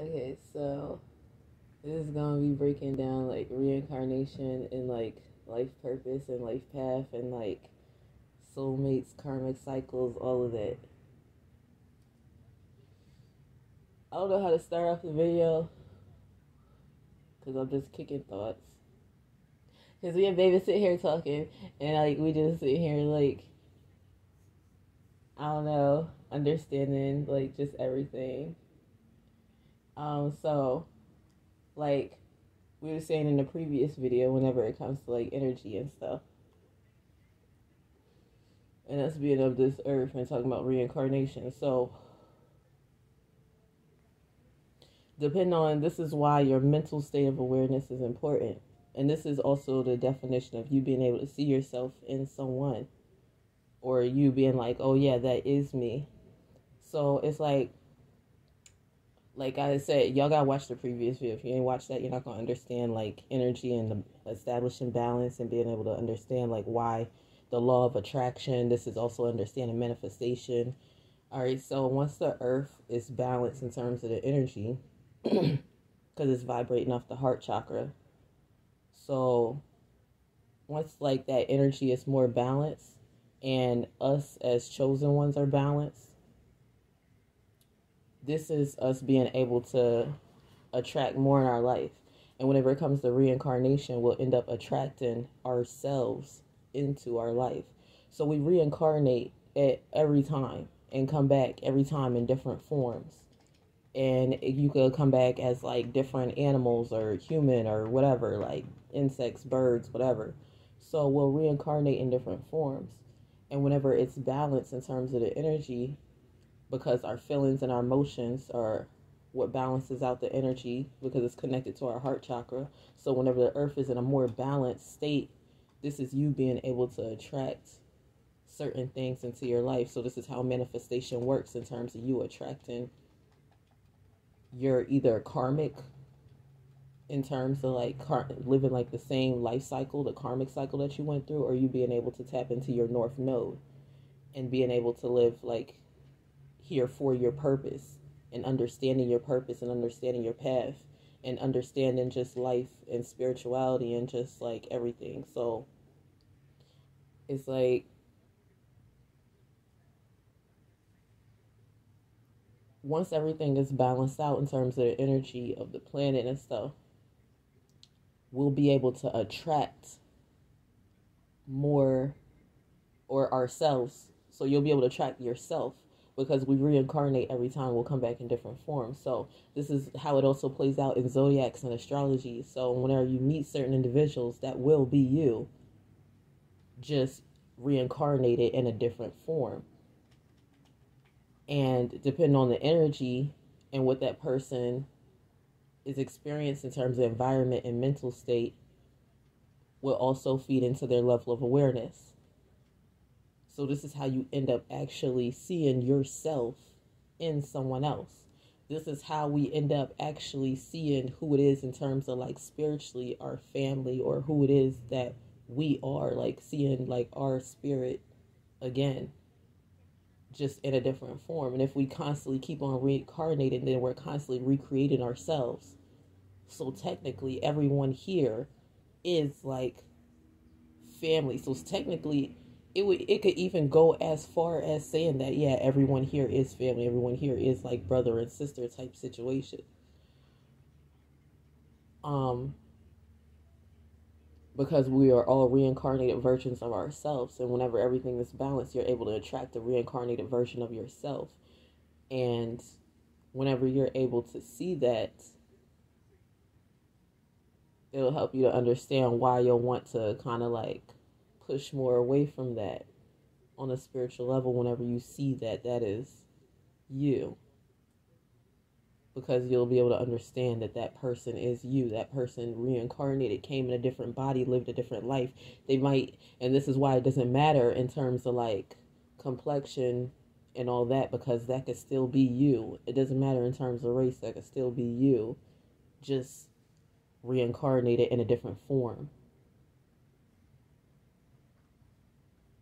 Okay, so this is gonna be breaking down like reincarnation and like life purpose and life path and like soulmates, karmic cycles, all of that. I don't know how to start off the video because I'm just kicking thoughts. Because we and baby sit here talking and like we just sit here like, I don't know, understanding like just everything. So like we were saying in the previous video, whenever it comes to like energy and stuff, and us being of this earth and talking about reincarnation. So depending on, this is why your mental state of awareness is important. And this is also the definition of you being able to see yourself in someone, or you being like, oh yeah, that is me. So it's like I said, y'all gotta watch the previous video. If you ain't watched that, you're not gonna understand like energy and the establishing balance and being able to understand like why the law of attraction. This is also understanding manifestation. All right, so once the earth is balanced in terms of the energy, because it's vibrating off the heart chakra. So once like that energy is more balanced and us as chosen ones are balanced, this is us being able to attract more in our life. And whenever it comes to reincarnation, we'll end up attracting ourselves into our life. So we reincarnate at every time and come back every time in different forms. And you could come back as like different animals or human or whatever, like insects, birds, whatever. So we'll reincarnate in different forms. And whenever it's balanced in terms of the energy, because our feelings and our emotions are what balances out the energy, because it's connected to our heart chakra. So whenever the earth is in a more balanced state, this is you being able to attract certain things into your life. So this is how manifestation works in terms of you attracting your either karmic, in terms of like living like the same life cycle, the karmic cycle that you went through, or you being able to tap into your north node and being able to live like here for your purpose, and understanding your purpose and understanding your path and understanding just life and spirituality and just like everything. So it's like once everything is balanced out in terms of the energy of the planet and stuff, we'll be able to attract more, or ourselves. So you'll be able to attract yourself, because we reincarnate every time. We'll come back in different forms. So this is how it also plays out in zodiacs and astrology. So whenever you meet certain individuals, that will be you, just reincarnated in a different form. And depending on the energy and what that person is experiencing in terms of environment and mental state, will also feed into their level of awareness. So this is how you end up actually seeing yourself in someone else. This is how we end up actually seeing who it is in terms of like spiritually our family, or who it is that we are, like seeing like our spirit again, just in a different form. And if we constantly keep on reincarnating, then we're constantly recreating ourselves. So technically everyone here is like family. So technically it could even go as far as saying that, yeah, everyone here is family. Everyone here is like brother and sister type situation. Because we are all reincarnated versions of ourselves. And whenever everything is balanced, you're able to attract a reincarnated version of yourself. And whenever you're able to see that, it'll help you to understand why you'll want to kind of like push more away from that on a spiritual level whenever you see that that is you, because you'll be able to understand that that person is you. That person reincarnated, came in a different body, lived a different life. They might, and this is why it doesn't matter in terms of like complexion and all that, because that could still be you. It doesn't matter in terms of race, that could still be you, just reincarnated in a different form.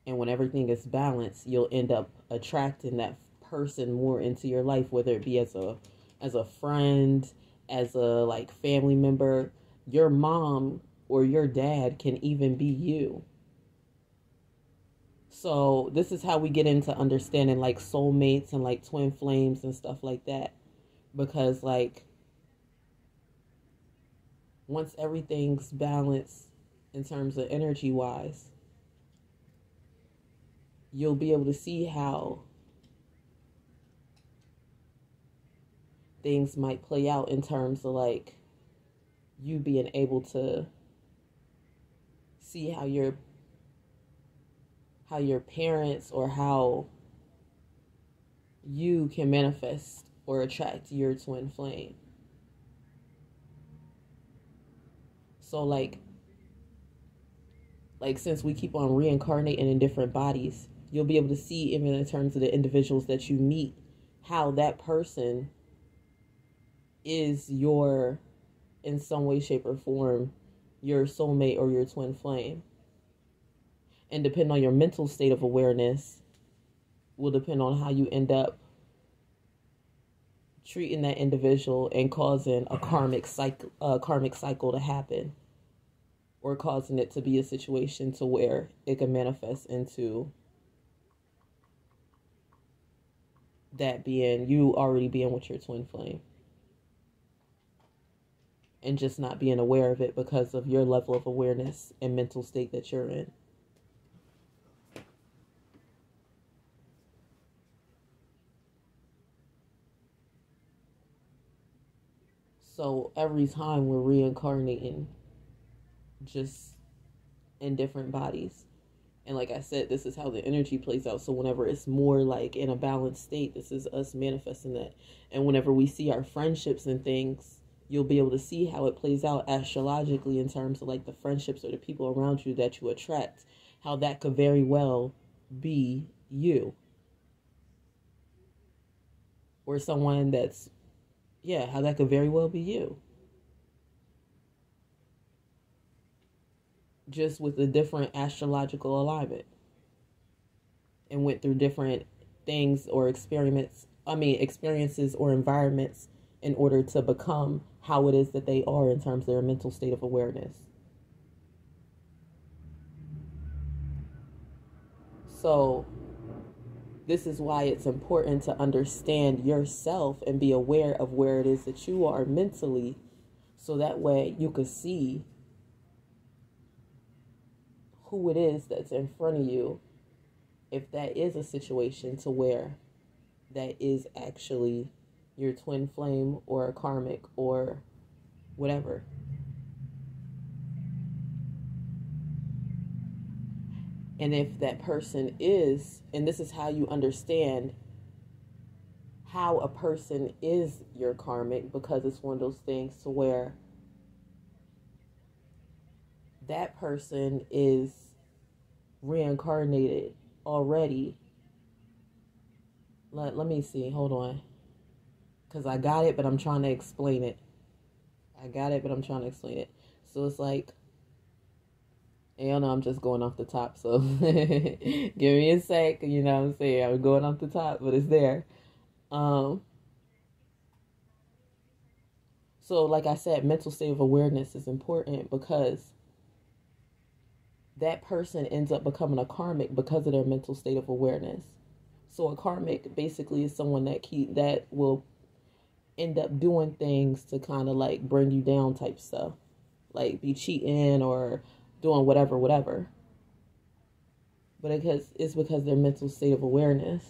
And when everything is balanced, you'll end up attracting that person more into your life, whether it be as a as a friend, as a like family member. Your mom or your dad can even be you. So this is how we get into understanding like soulmates and like twin flames and stuff like that. Because like once everything's balanced in terms of energy wise, you'll be able to see how things might play out in terms of like you being able to see how your parents or how you can manifest or attract your twin flame. So like since we keep on reincarnating in different bodies, you'll be able to see even in terms of the individuals that you meet how that person is your, in some way, shape, or form, your soulmate or your twin flame. And depending on your mental state of awareness will depend on how you end up treating that individual and causing a karmic cycle to happen, or causing it to be a situation to where it can manifest into that being you already being with your twin flame and just not being aware of it because of your level of awareness and mental state that you're in. So every time we're reincarnating just in different bodies. And like I said, this is how the energy plays out. So whenever it's more like in a balanced state, this is us manifesting that. And whenever we see our friendships and things, you'll be able to see how it plays out astrologically in terms of like the friendships or the people around you that you attract, how that could very well be you. Or someone that's, how that could very well be you. Just with a different astrological alignment. And went through different things or experiences or environments in order to become how it is that they are in terms of their mental state of awareness. So this is why it's important to understand yourself and be aware of where it is that you are mentally, so that way you can see who it is that's in front of you, if that is a situation to where that is actually your twin flame or a karmic or whatever. And if that person is, and this is how you understand how a person is your karmic, because it's one of those things to where that person is reincarnated already. Let me see, hold on. Because I got it, but I'm trying to explain it. So it's like, and I'm just going off the top, so give me a sec, you know what I'm saying? I'm going off the top, but it's there. So like I said, mental state of awareness is important because that person ends up becoming a karmic because of their mental state of awareness. So a karmic basically is someone that will end up doing things to kind of like bring you down type stuff, like be cheating or doing whatever. But it's because their mental state of awareness.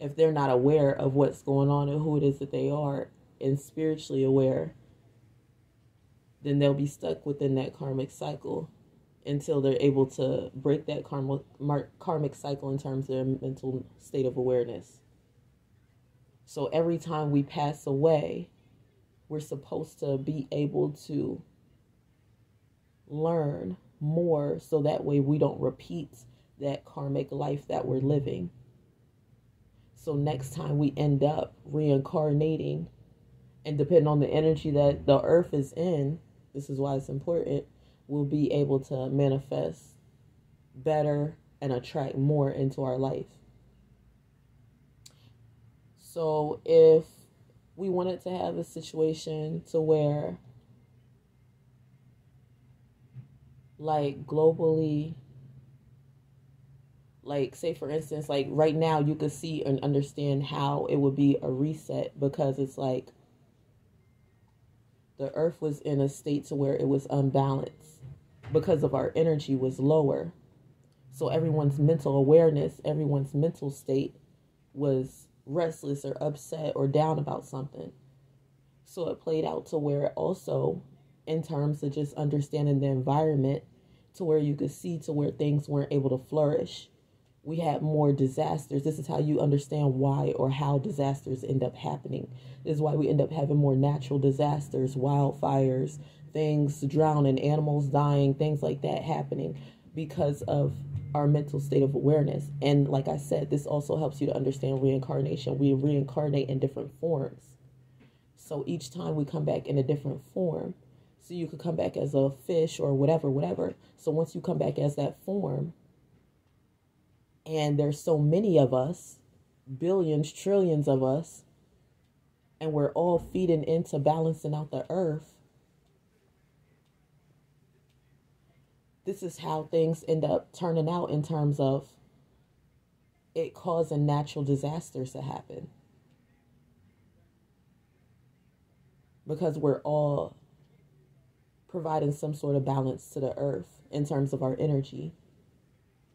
If they're not aware of what's going on and who it is that they are and spiritually aware, then they'll be stuck within that karmic cycle until they're able to break that karmic cycle in terms of their mental state of awareness. So every time we pass away, we're supposed to be able to learn more so that way we don't repeat that karmic life that we're living. So next time we end up reincarnating, and depending on the energy that the earth is in, this is why it's important, we'll be able to manifest better and attract more into our life. So if we wanted to have a situation to where, like, globally, like, say for instance, like right now you could see and understand how it would be a reset, because it's like the earth was in a state to where it was unbalanced because of our energy was lower. So everyone's mental awareness, everyone's mental state was restless or upset or down about something. So it played out to where also, in terms of just understanding the environment, to where you could see to where things weren't able to flourish. We had more disasters. This is how you understand why or how disasters end up happening. This is why we end up having more natural disasters, wildfires, things drowning, animals dying, things like that happening because of our mental state of awareness. And like I said, this also helps you to understand reincarnation. We reincarnate in different forms. So each time we come back in a different form. So you could come back as a fish or whatever. So once you come back as that form, and there's so many of us, billions, trillions of us, and we're all feeding into balancing out the earth, this is how things end up turning out in terms of it causing natural disasters to happen. Because we're all providing some sort of balance to the earth in terms of our energy.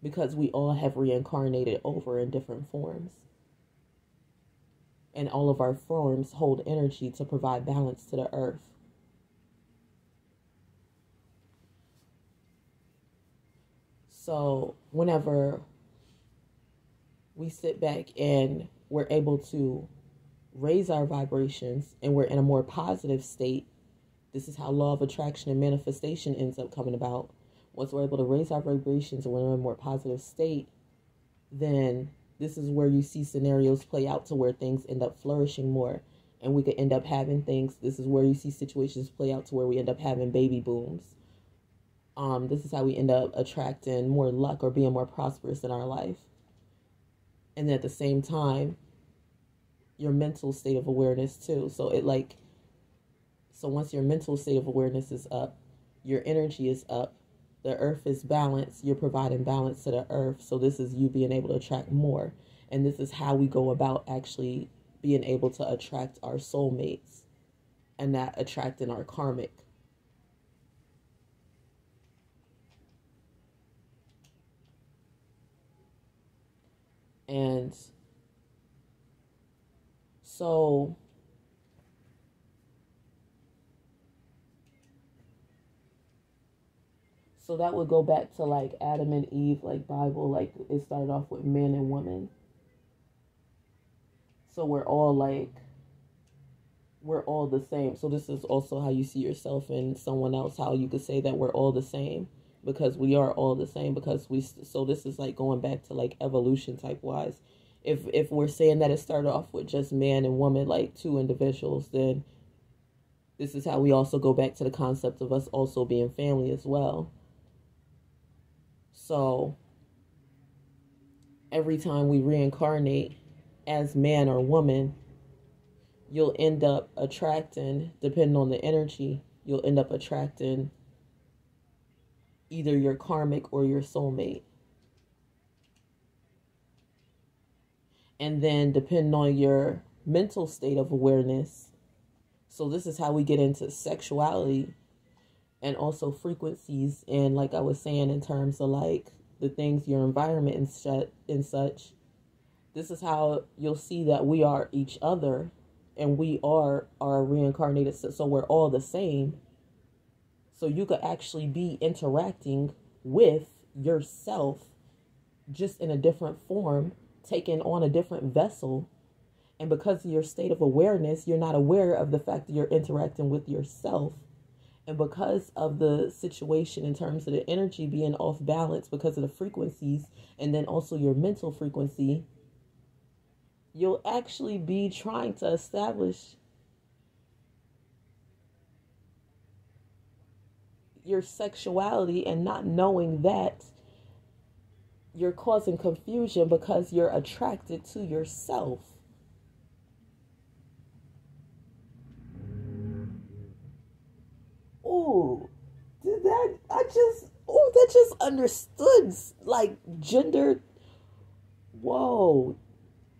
Because we all have reincarnated over in different forms. And all of our forms hold energy to provide balance to the earth. So whenever we sit back and we're able to raise our vibrations and we're in a more positive state, this is how law of attraction and manifestation ends up coming about. Once we're able to raise our vibrations and we're in a more positive state, then this is where you see scenarios play out to where things end up flourishing more. And we could end up having things. This is where you see situations play out to where we end up having baby booms. This is how we end up attracting more luck or being more prosperous in our life. And then at the same time, your mental state of awareness too. So once your mental state of awareness is up, your energy is up, the earth is balanced, you're providing balance to the earth. So this is you being able to attract more. And this is how we go about actually being able to attract our soulmates and not attracting our karmic. And so that would go back to like Adam and Eve, like Bible, like it started off with man and woman. So we're all the same. So this is also how you see yourself in someone else, how you could say that we're all the same, because we are all the same, because so this is like going back to like evolution type wise. If we're saying that it started off with just man and woman, like two individuals, then this is how we also go back to the concept of us also being family as well. So every time we reincarnate as man or woman, you'll end up attracting, depending on the energy, you'll end up attracting either your karmic or your soulmate. And then depending on your mental state of awareness, so this is how we get into sexuality and also frequencies. And like I was saying, in terms of like the things, your environment and such, this is how you'll see that we are each other and we are reincarnated. So we're all the same. So you could actually be interacting with yourself just in a different form, taking on a different vessel. And because of your state of awareness, you're not aware of the fact that you're interacting with yourself. And because of the situation in terms of the energy being off balance because of the frequencies and then also your mental frequency, you'll actually be trying to establish your sexuality and not knowing that you're causing confusion because you're attracted to yourself. whoa, that just understood, like, gender. Whoa.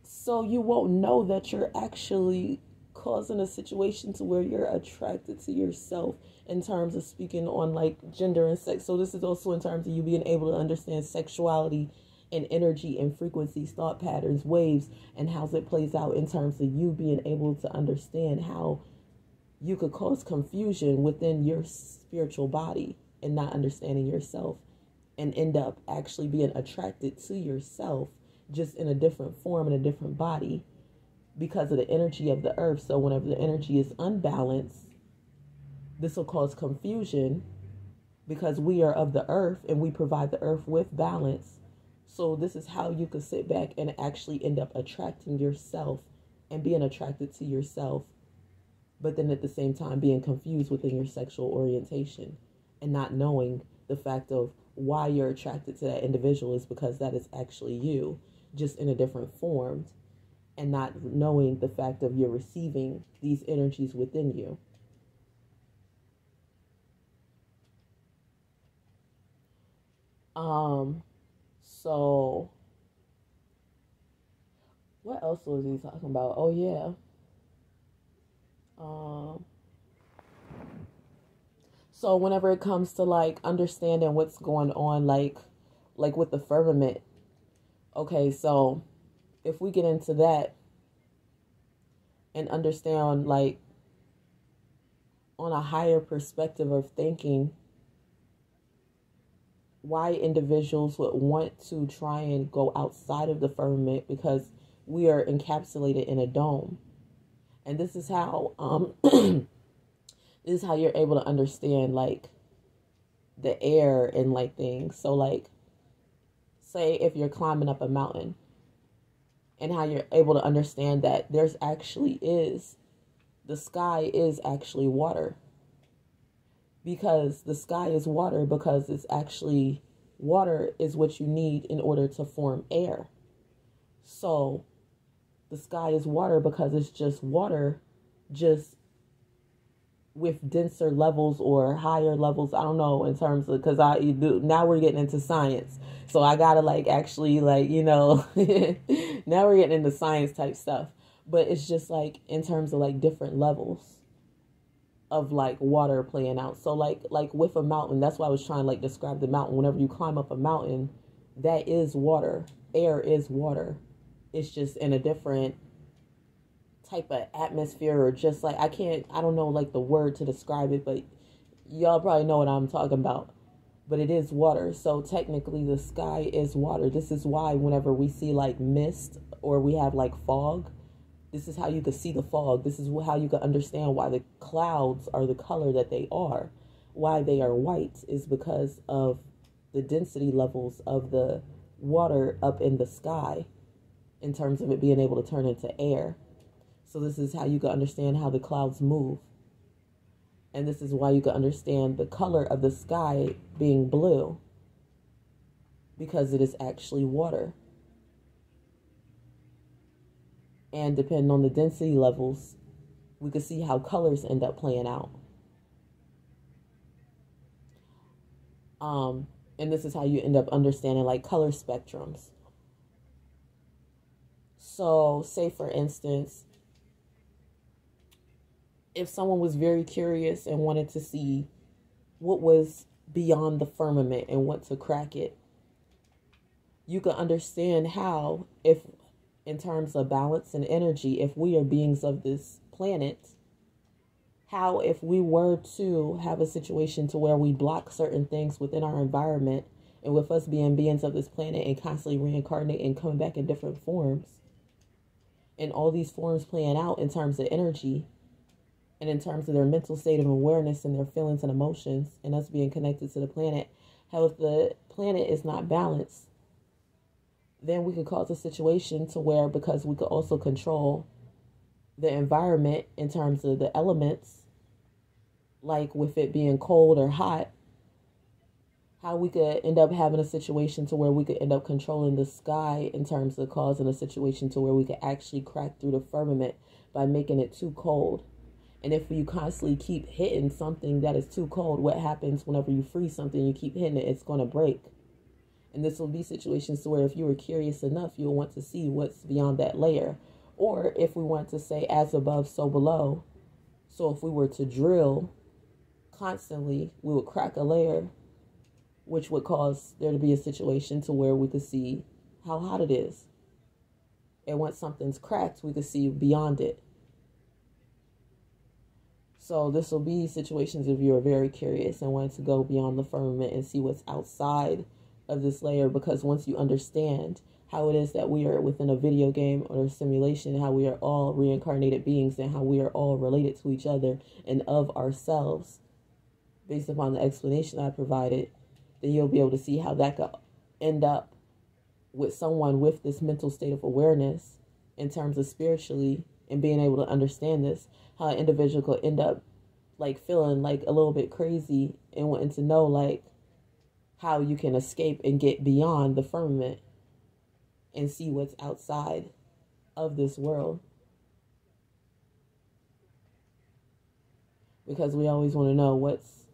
So you won't know that you're actually causing a situation to where you're attracted to yourself in terms of speaking on like gender and sex. So this is also in terms of you being able to understand sexuality and energy and frequencies, thought patterns, waves, and how it plays out in terms of you being able to understand how you could cause confusion within your spiritual body and not understanding yourself and end up actually being attracted to yourself just in a different form, in a different body, because of the energy of the earth. So whenever the energy is unbalanced, this will cause confusion because we are of the earth and we provide the earth with balance. So this is how you could sit back and actually end up attracting yourself and being attracted to yourself, but then at the same time being confused within your sexual orientation and not knowing the fact of why you're attracted to that individual is because that is actually you, just in a different form, and not knowing the fact of you're receiving these energies within you. So what else was he talking about? Oh yeah. So whenever it comes to like understanding what's going on, like with the firmament, okay, so if we get into that and understand like on a higher perspective of thinking, why individuals would want to try and go outside of the firmament, because we are encapsulated in a dome. And this is how this is how you're able to understand like the air and like things. So like say if you're climbing up a mountain, and how you're able to understand that the sky is actually water. Because the sky is water, because it's actually water is what you need in order to form air. So the sky is water because it's just water, just with denser levels or higher levels. I don't know in terms of, because now we're getting into science. So I gotta like actually like, now we're getting into science type stuff. But it's just like in terms of like different levels of like water playing out. So like with a mountain, that's why I was trying to like describe the mountain. Whenever you climb up a mountain, that is water. Air is water. It's just in a different type of atmosphere, or just like I don't know like the word to describe it, but y'all probably know what I'm talking about. But it is water. So technically the sky is water. This is why whenever we see like mist or we have like fog, this is how you could see the fog. This is how you could understand why the clouds are the color that they are. Why they are white is because of the density levels of the water up in the sky in terms of it being able to turn into air. So this is how you can understand how the clouds move. And this is why you can understand the color of the sky being blue, because it is actually water. And depending on the density levels, we can see how colors end up playing out. And this is how you end up understanding like color spectrums. So say for instance, if someone was very curious and wanted to see what was beyond the firmament and want to crack it, you can understand how, if in terms of balance and energy, if we are beings of this planet, how if we were to have a situation to where we block certain things within our environment, and with us being beings of this planet and constantly reincarnating and coming back in different forms, and all these forms playing out in terms of energy, and in terms of their mental state of awareness and their feelings and emotions, and us being connected to the planet, how if the planet is not balanced, then we could cause a situation to where, because we could also control the environment in terms of the elements, like with it being cold or hot, how we could end up having a situation to where we could end up controlling the sky in terms of causing a situation to where we could actually crack through the firmament by making it too cold. And if you constantly keep hitting something that is too cold, what happens whenever you freeze something, you keep hitting it, it's going to break. And this will be situations to where if you were curious enough, you'll want to see what's beyond that layer. Or if we want to say as above, so below. So if we were to drill constantly, we would crack a layer, which would cause there to be a situation to where we could see how hot it is. And once something's cracked, we could see beyond it. So this will be situations if you're very curious and want to go beyond the firmament and see what's outside of this layer, because once you understand how it is that we are within a video game or a simulation, how we are all reincarnated beings and how we are all related to each other and of ourselves, based upon the explanation I provided, then you'll be able to see how that could end up with someone with this mental state of awareness in terms of spiritually and being able to understand this, how an individual could end up like feeling like a little bit crazy and wanting to know like how you can escape and get beyond the firmament and see what's outside of this world. Because we always want to know what's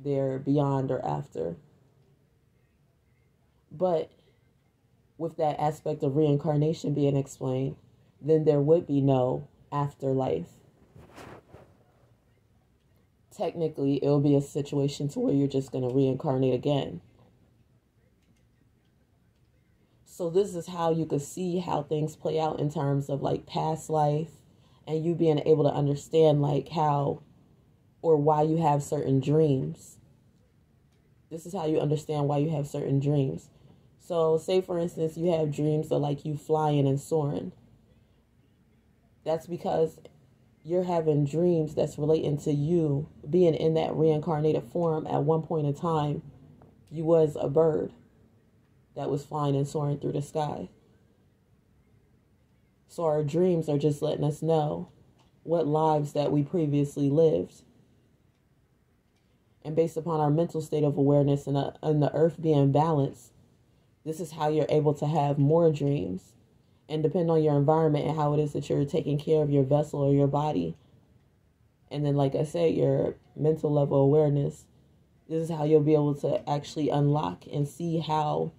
there beyond or after. But with that aspect of reincarnation being explained, then there would be no afterlife. Technically, it'll be a situation to where you're just going to reincarnate again. So this is how you could see how things play out in terms of like past life and you being able to understand like how or why you have certain dreams. This is how you understand why you have certain dreams. So say for instance, you have dreams of like you flying and soaring. That's because you're having dreams that's relating to you being in that reincarnated form. At one point in time, you was a bird that was flying and soaring through the sky. So our dreams are just letting us know what lives that we previously lived. And based upon our mental state of awareness and the earth being balanced, this is how you're able to have more dreams. And depend on your environment and how it is that you're taking care of your vessel or your body. And then, like I said, your mental level awareness. This is how you'll be able to actually unlock and see how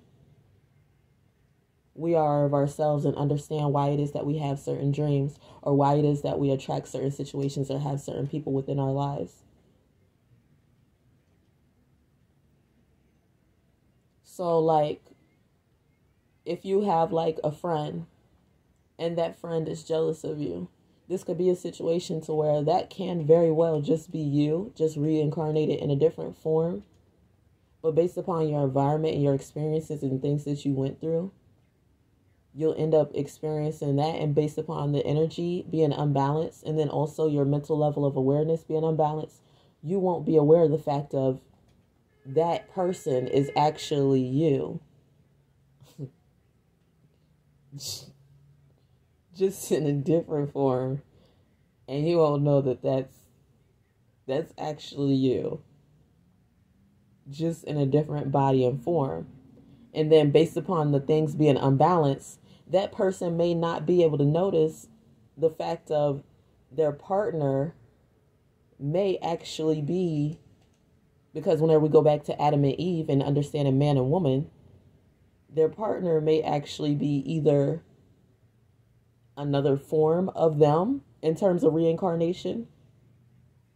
we are of ourselves and understand why it is that we have certain dreams or why it is that we attract certain situations or have certain people within our lives. So, like, if you have, like, a friend and that friend is jealous of you, this could be a situation to where that can very well just be you, just reincarnated in a different form. But based upon your environment and your experiences and things that you went through, you'll end up experiencing that. And based upon the energy being unbalanced and then also your mental level of awareness being unbalanced, you won't be aware of the fact of that person is actually you. Just in a different form, and you won't know that that's actually you, just in a different body and form. And then based upon the things being unbalanced, that person may not be able to notice the fact of their partner may actually be, because whenever we go back to Adam and Eve and understanding man and woman, their partner may actually be either another form of them in terms of reincarnation,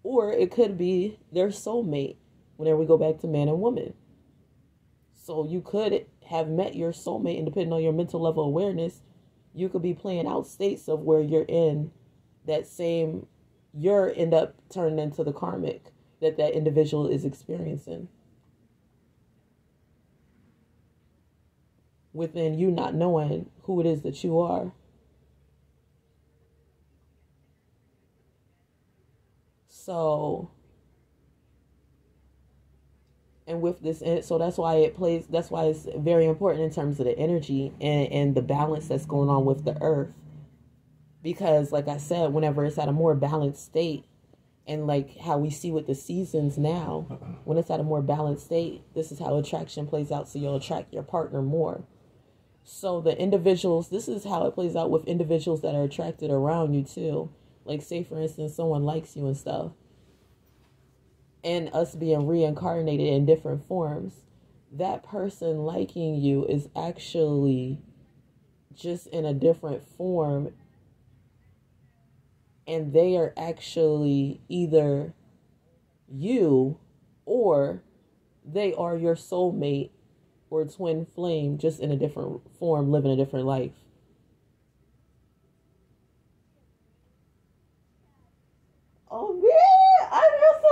or it could be their soulmate whenever we go back to man and woman. So you could have met your soulmate, and depending on your mental level of awareness, you could be playing out states of where you're in that same, you're end up turning into the karmic that individual is experiencing, within you not knowing who it is that you are. So, and with this, so that's why it's very important in terms of the energy and the balance that's going on with the earth. Because like I said, whenever it's at a more balanced state, and like how we see with the seasons now, when it's at a more balanced state, this is how attraction plays out. So you'll attract your partner more. So the individuals, this is how it plays out with individuals that are attracted around you too. Like, say for instance, someone likes you and stuff, and us being reincarnated in different forms, that person liking you is actually just in a different form, and they are actually either you, or they are your soulmate or twin flame, just in a different form, living a different life. Oh man, I feel so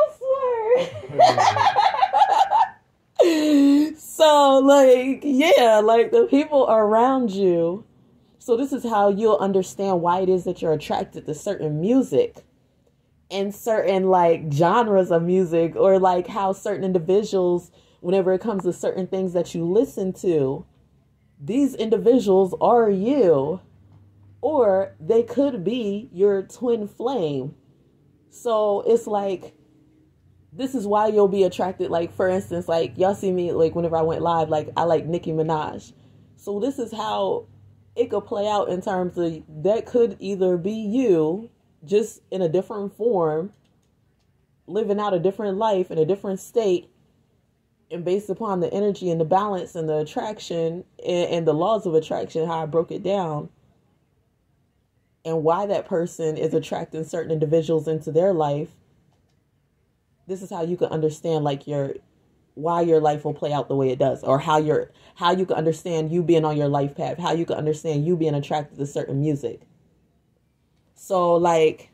smart. So like, yeah, like the people around you. So this is how you'll understand why it is that you're attracted to certain music and certain like genres of music, or like how certain individuals, whenever it comes to certain things that you listen to, these individuals are you, or they could be your twin flame. So it's like, this is why you'll be attracted. Like, for instance, like y'all see me, like whenever I went live, like I like Nicki Minaj. So this is how it could play out in terms of, that could either be you, just in a different form, living out a different life in a different state, and based upon the energy and the balance and the attraction and the laws of attraction, how I broke it down, and why that person is attracting certain individuals into their life. This is how you can understand like why your life will play out the way it does, or how you can understand you being on your life path, how you can understand you being attracted to certain music. So like